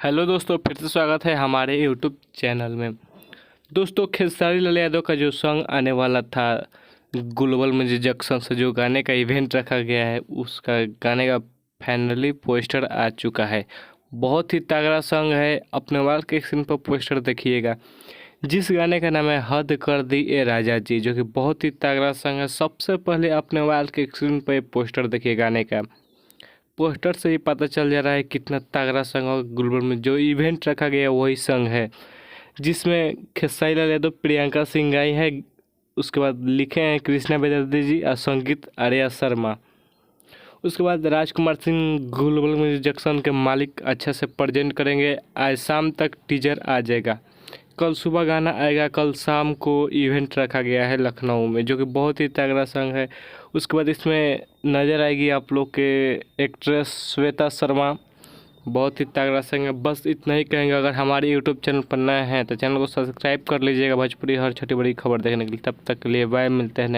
Hello दोस्तों, फिर से स्वागत है हमारे यूट्यूब चैनल में। दोस्तों, खेसारी लाल यादव का जो सॉन्ग आने वाला था ग्लोबल म्यूजिक जंक्शन से, जो गाने का इवेंट रखा गया है, उसका गाने का फाइनली पोस्टर आ चुका है। बहुत ही तगड़ा सॉन्ग है। अपने वाल के स्क्रीन पर पोस्टर देखिएगा, जिस गाने का नाम है हद कर दी ए राजा जी, जो कि बहुत ही तगड़ा सॉन्ग है। सबसे पहले अपने वाल के स्क्रीन पर पोस्टर देखिए। गाने का पोस्टर से ही पता चल जा रहा है कितना तगड़ा संग होगा। ग्लोबल में जो इवेंट रखा गया वही संग है, जिसमें खेसारी लाल यादव, प्रियंका सिंह गाई है। उसके बाद लिखे हैं कृष्णा बेदर्जी जी और संगीत आर्या शर्मा। उसके बाद Rajkumar Singh global music junction के मालिक अच्छे से प्रेजेंट करेंगे। आज शाम तक टीजर आ जाएगा। कल सुबह गाना आएगा। कल शाम को इवेंट रखा गया है लखनऊ में, जो कि बहुत ही तगड़ा सॉन्ग है। उसके बाद इसमें नज़र आएगी आप लोग के एक्ट्रेस श्वेता शर्मा। बहुत ही तगड़ा सॉन्ग है। बस इतना ही कहेंगे। अगर हमारे यूट्यूब चैनल पर नए हैं तो चैनल को सब्सक्राइब कर लीजिएगा भोजपुरी हर छोटी बड़ी खबर देखने के लिए। तब तक के लिए बाय, मिलते हैं।